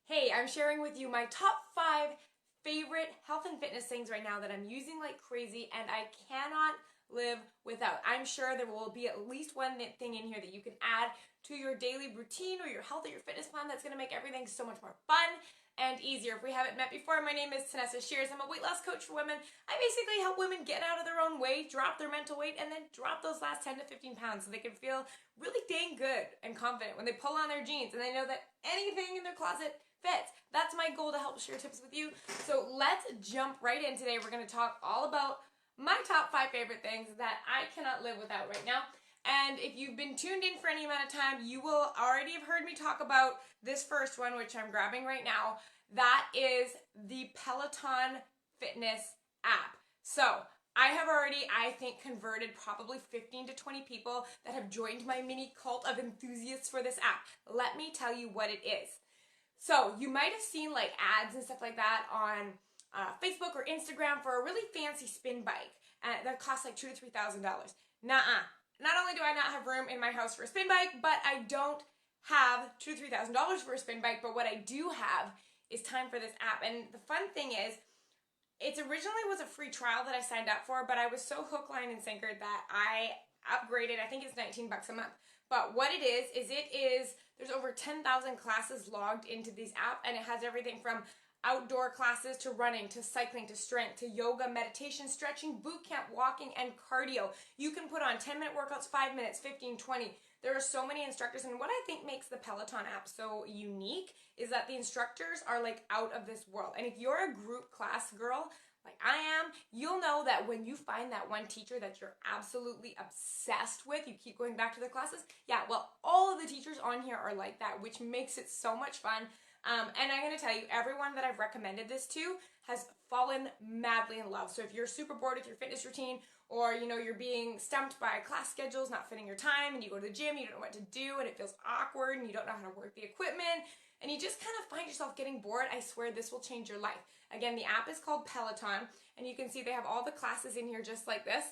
Hey, I'm sharing with you my top 5 favorite health and fitness things right now that I'm using like crazy and I cannot live without. I'm sure there will be at least one thing in here that you can add to your daily routine or your health or your fitness plan that's going to make everything so much more fun and easier. If we haven't met before, my name is Tanessa Shears. I'm a weight loss coach for women. I basically help women get out of their own way, drop their mental weight, and then drop those last 10 to 15 pounds so they can feel really dang good and confident when they pull on their jeans and they know that anything in their closet fits. That's my goal, to help share tips with you. So let's jump right in. Today we're going to talk all about my top 5 favorite things that I cannot live without right now. And if you've been tuned in for any amount of time, you will already have heard me talk about this first one, which I'm grabbing right now. That is the Peloton Fitness app. So I have already, I think, converted probably 15 to 20 people that have joined my mini cult of enthusiasts for this app. Let me tell you what it is. So you might have seen like ads and stuff like that on Facebook or Instagram for a really fancy spin bike that costs like $2,000 to $3,000. Nuh-uh. Not only do I not have room in my house for a spin bike, but I don't have $2,000 to $3,000 for a spin bike. But what I do have is time for this app. And the fun thing is, it originally was a free trial that I signed up for, but I was so hook, line, and sinker that I upgraded. I think it's $19 a month. But what it is there's over 10,000 classes logged into this app, and it has everything from outdoor classes to running to cycling to strength to yoga, meditation, stretching, boot camp, walking, and cardio. You can put on 10-minute workouts, 5 minutes, 15, 20. There are so many instructors, and what I think makes the Peloton app so unique is that the instructors are like out of this world. And if you're a group class girl like I am, you'll know that when you find that one teacher that you're absolutely obsessed with, you keep going back to their classes. Yeah, well, all of the teachers on here are like that, which makes it so much fun. And I'm going to tell you, everyone that I've recommended this to has fallen madly in love. So if you're super bored with your fitness routine, or you're being stumped by class schedules not fitting your time, and you go to the gym, you don't know what to do, and it feels awkward, and you don't know how to work the equipment, and you just kind of find yourself getting bored, I swear this will change your life. Again, the app is called Peloton, and you can see they have all the classes in here just like this.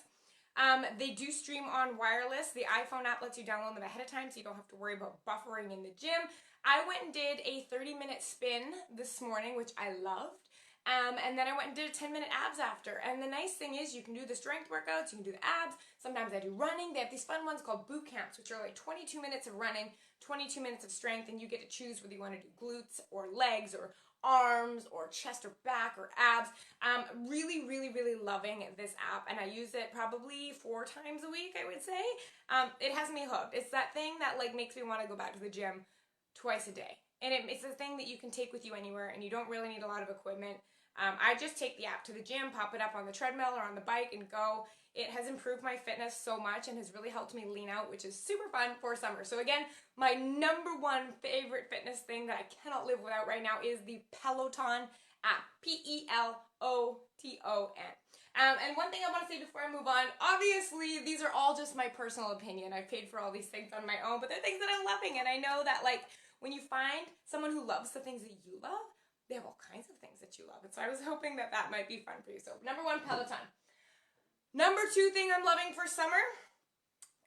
They do stream on wireless. The iPhone app lets you download them ahead of time so you don't have to worry about buffering in the gym. I went and did a 30-minute spin this morning, which I loved. And then I went and did a 10-minute abs after. And the nice thing is you can do the strength workouts, you can do the abs. Sometimes I do running. They have these fun ones called boot camps, which are like 22 minutes of running, 22 minutes of strength, and you get to choose whether you want to do glutes or legs or arms or chest or back or abs. Really, really, really loving this app, and I use it probably 4 times a week, I would say. It has me hooked. It's that thing that like makes me want to go back to the gym twice a day. And it's a thing that you can take with you anywhere, and you don't really need a lot of equipment. I just take the app to the gym, pop it up on the treadmill or on the bike, and go. It has improved my fitness so much and has really helped me lean out, which is super fun for summer. So again, my number 1 favorite fitness thing that I cannot live without right now is the Peloton app. Peloton. And one thing I want to say before I move on, obviously these are all just my personal opinion. I've paid for all these things on my own, but they're things that I'm loving, and I know that like when you find someone who loves the things that you love, they have all kinds of things that you love. And so I was hoping that that might be fun for you. So number 1, Peloton. Number 2 thing I'm loving for summer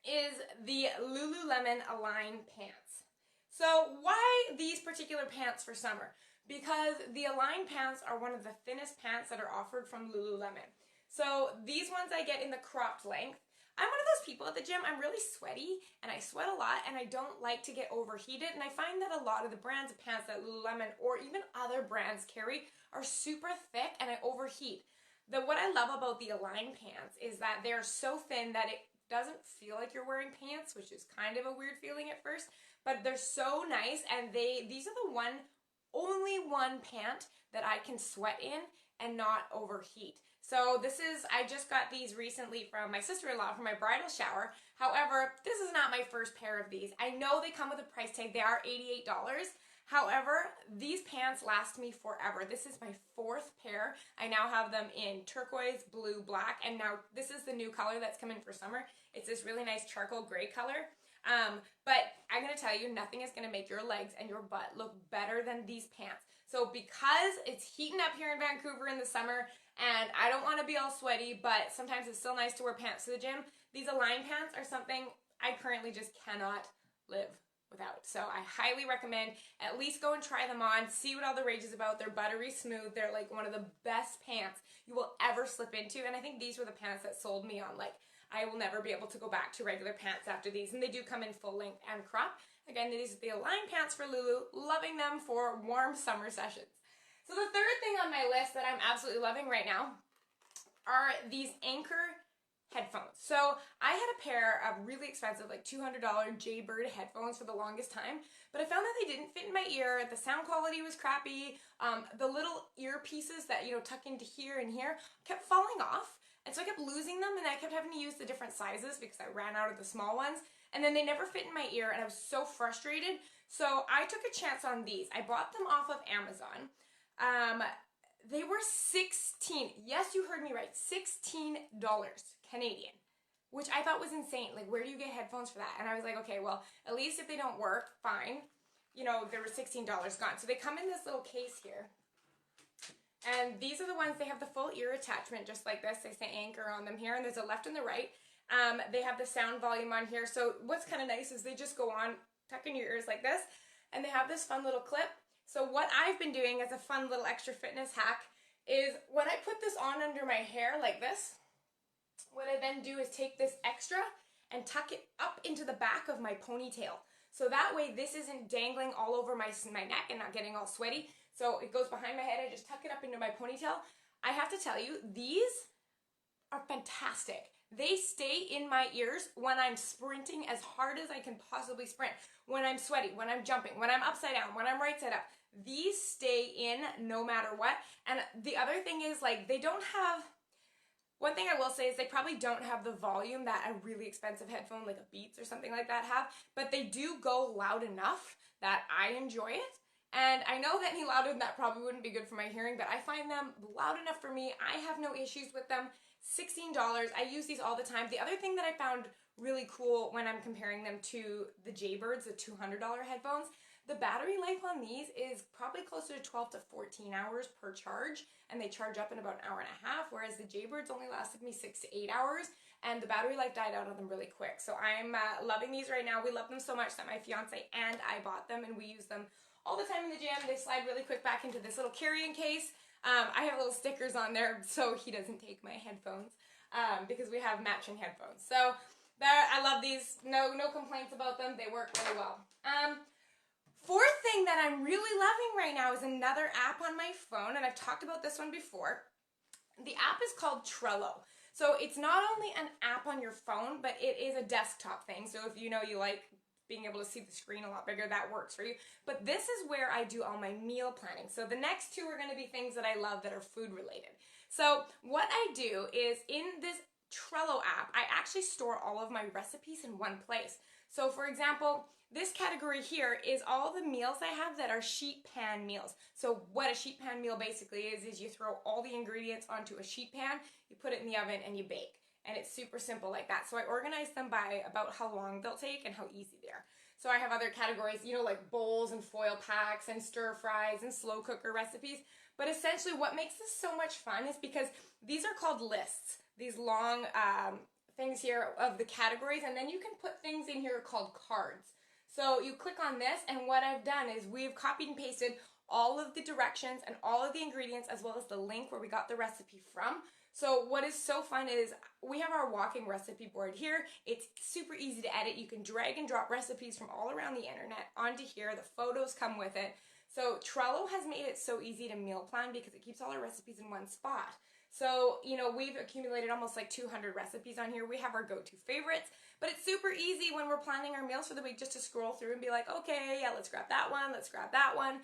is the Lululemon Align pants. So why these particular pants for summer? Because the Align pants are one of the thinnest pants that are offered from Lululemon. So these ones I get in the cropped length. I'm one of those people at the gym, I'm really sweaty, and I sweat a lot, and I don't like to get overheated, and I find that a lot of the brands of pants that Lululemon or even other brands carry are super thick, and I overheat. What I love about the Align pants is that they're so thin that it doesn't feel like you're wearing pants, which is kind of a weird feeling at first, but they're so nice, and these are the only one pant that I can sweat in and not overheat. So I just got these recently from my sister-in-law for my bridal shower. However, this is not my first pair of these. I know they come with a price tag. They are $88. However, these pants last me forever. This is my 4th pair. I now have them in turquoise, blue, black, and now this is the new color that's coming for summer. It's this really nice charcoal gray color. But I'm going to tell you, nothing is going to make your legs and your butt look better than these pants. So because it's heating up here in Vancouver in the summer, and I don't want to be all sweaty, but sometimes it's still nice to wear pants to the gym, these Align pants are something I currently just cannot live without. So I highly recommend at least go and try them on, see what all the rage is about. They're buttery smooth. They're like one of the best pants you will ever slip into. And I think these were the pants that sold me on, like, I will never be able to go back to regular pants after these. And they do come in full length and crop. Again, these are the Align pants for Lulu. Loving them for warm summer sessions. So the third thing on my list that I'm absolutely loving right now are these Anchor headphones. So I had a pair of really expensive, like $200 Jaybird headphones for the longest time, but I found that they didn't fit in my ear. The sound quality was crappy. The little earpieces that, tuck into here and here kept falling off. And so I kept losing them, and I kept having to use the different sizes because I ran out of the small ones, and then they never fit in my ear, and I was so frustrated. So I took a chance on these. I bought them off of Amazon. They were yes, you heard me right, $16 Canadian, which I thought was insane. Like, where do you get headphones for that? And I was like, okay, well, at least if they don't work, fine. They were $16 gone. So they come in this little case here. And these are the ones, they have the full ear attachment, just like this. They say Anchor on them here, and there's a left and the right. They have the sound volume on here. So what's kind of nice is they just go on, tuck in your ears like this, and they have this fun little clip. So what I've been doing as a fun little extra fitness hack is when I put this on under my hair like this, what I then do is take this extra and tuck it up into the back of my ponytail. So that way this isn't dangling all over my neck and not getting all sweaty. So it goes behind my head. I just tuck it up into my ponytail. I have to tell you, these are fantastic. They stay in my ears when I'm sprinting as hard as I can possibly sprint, when I'm sweaty, when I'm jumping, when I'm upside down, when I'm right side up. These stay in no matter what. And the other thing is, like, they don't have, one thing I will say is they probably don't have the volume that a really expensive headphone like a Beats or something like that have, but they do go loud enough that I enjoy it. And I know that any louder than that probably wouldn't be good for my hearing, but I find them loud enough for me. I have no issues with them. $16. I use these all the time. The other thing that I found really cool when I'm comparing them to the Jaybirds, the $200 headphones, the battery life on these is probably closer to 12 to 14 hours per charge, and they charge up in about an hour and a half, whereas the Jaybirds only lasted me 6 to 8 hours, and the battery life died out of them really quick. So I'm loving these right now. We love them so much that my fiance and I bought them, and we use them all the time in the gym. They slide really quick back into this little carrying case. I have little stickers on there so he doesn't take my headphones because we have matching headphones. So I love these. No complaints about them. They work really well. Fourth thing that I'm really loving right now is another app on my phone, and I've talked about this one before. The app is called Trello. So it's not only an app on your phone, but it is a desktop thing. So if you like being able to see the screen a lot bigger, that works for you. But this is where I do all my meal planning. So the next two are going to be things that I love that are food related. So what I do is in this Trello app, I actually store all of my recipes in one place. So for example, this category here is all the meals I have that are sheet pan meals. So what a sheet pan meal basically is you throw all the ingredients onto a sheet pan, you put it in the oven, and you bake. And it's super simple like that. So I organize them by about how long they'll take and how easy they are. So I have other categories, like bowls and foil packs and stir fries and slow cooker recipes. But essentially what makes this so much fun is because these are called lists, these long things here of the categories, and then you can put things in here called cards. So you click on this, and what I've done is we've copied and pasted all of the directions and all of the ingredients as well as the link where we got the recipe from. So what is so fun is we have our walking recipe board here. It's super easy to edit. You can drag and drop recipes from all around the internet onto here. The photos come with it. So Trello has made it so easy to meal plan because it keeps all our recipes in one spot. So, we've accumulated almost like 200 recipes on here. We have our go-to favorites, but it's super easy when we're planning our meals for the week just to scroll through and be like, okay, yeah, let's grab that one, let's grab that one.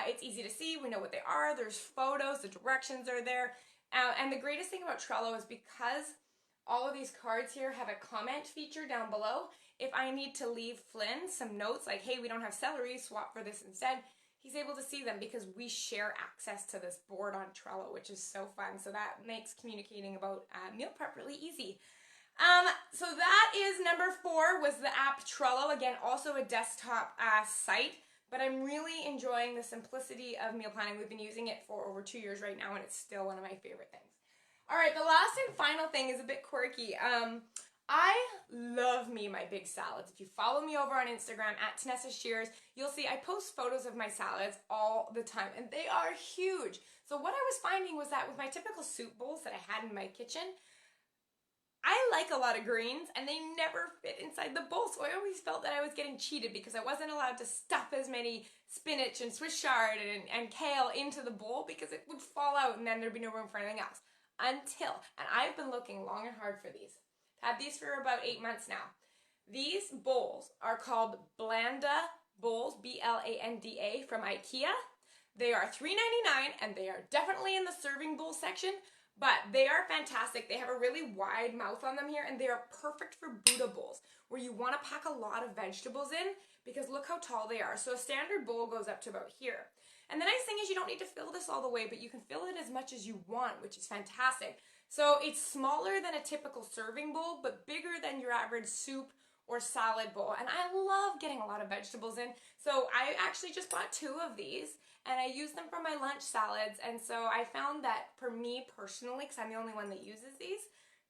It's easy to see. We know what they are. There's photos. The directions are there. And the greatest thing about Trello is because all of these cards here have a comment feature down below. If I need to leave Flynn some notes like, hey, we don't have celery, swap for this instead, he's able to see them because we share access to this board on Trello, which is so fun. So that makes communicating about meal prep really easy. So that is number 4 was the app Trello. Again, also a desktop site. But I'm really enjoying the simplicity of meal planning. We've been using it for over 2 years right now, and it's still one of my favorite things. All right, the last and final thing is a bit quirky. I love me my big salads. If you follow me over on Instagram at Tanessa Shears, you'll see I post photos of my salads all the time, and they are huge. So what I was finding was that with my typical soup bowls that I had in my kitchen, I like a lot of greens and they never fit inside the bowl. So I always felt that I was getting cheated because I wasn't allowed to stuff as many spinach and Swiss chard and kale into the bowl because it would fall out and then there'd be no room for anything else. Until, and I've been looking long and hard for these. I've had these for about 8 months now. These bowls are called Blanda bowls, B-L-A-N-D-A, from IKEA. They are $3.99 and they are definitely in the serving bowl section. But they are fantastic. They have a really wide mouth on them here, and they are perfect for Buddha bowls, where you want to pack a lot of vegetables in, because look how tall they are. So a standard bowl goes up to about here. And the nice thing is you don't need to fill this all the way, but you can fill it as much as you want, which is fantastic. So it's smaller than a typical serving bowl, but bigger than your average soup or salad bowl. And I love getting a lot of vegetables in. So I actually just bought 2 of these, and I use them for my lunch salads. And so I found that for me personally, because I'm the only one that uses these,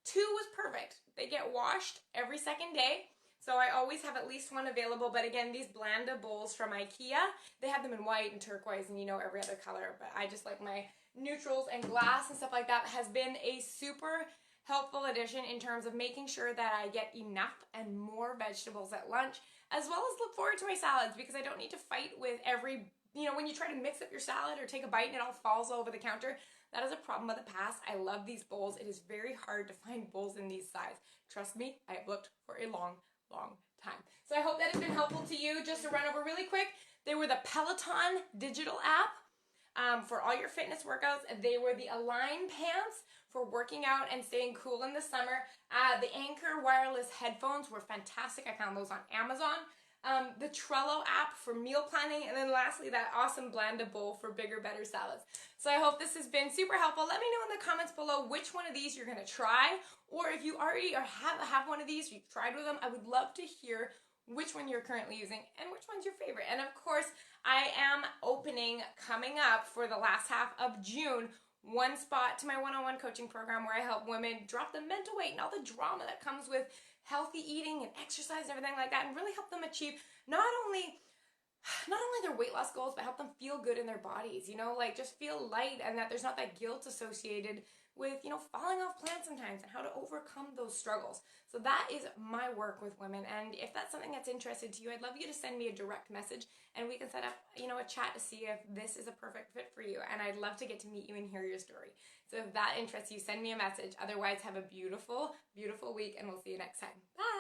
2 was perfect. They get washed every second day. So I always have at least one available. But again, these Blanda bowls from IKEA, they have them in white and turquoise and every other color. But I just like my neutrals and glass and stuff like that. Has been a super helpful addition in terms of making sure that I get enough and more vegetables at lunch, as well as look forward to my salads, because I don't need to fight with every, when you try to mix up your salad or take a bite and it all falls over the counter. That is a problem of the past. I love these bowls. It is very hard to find bowls in these size. Trust me, I have looked for a long time. So I hope that has been helpful to you. Just to run over really quick, they were the Peloton digital app for all your fitness workouts. They were the Align pants for working out and staying cool in the summer. The Anchor wireless headphones were fantastic. I found those on Amazon. The Trello app for meal planning, and then lastly, that awesome Blanda bowl for bigger, better salads. So I hope this has been super helpful. Let me know in the comments below which one of these you're gonna try, or if you already have one of these, you've tried with them, I would love to hear which one you're currently using and which one's your favorite. And of course, I am opening, coming up for the last half of June, one spot to my one-on-one coaching program where I help women drop the mental weight and all the drama that comes with healthy eating and exercise and everything like that, and really help them achieve not only their weight loss goals, but help them feel good in their bodies, like just feel light, and that there's not that guilt associated with, falling off plans sometimes, and how to overcome those struggles. So that is my work with women, and if that's something that's interested to you, I'd love you to send me a direct message, and we can set up, a chat to see if this is a perfect fit for you, and I'd love to get to meet you and hear your story. So if that interests you, send me a message. Otherwise, have a beautiful, beautiful week, and we'll see you next time. Bye!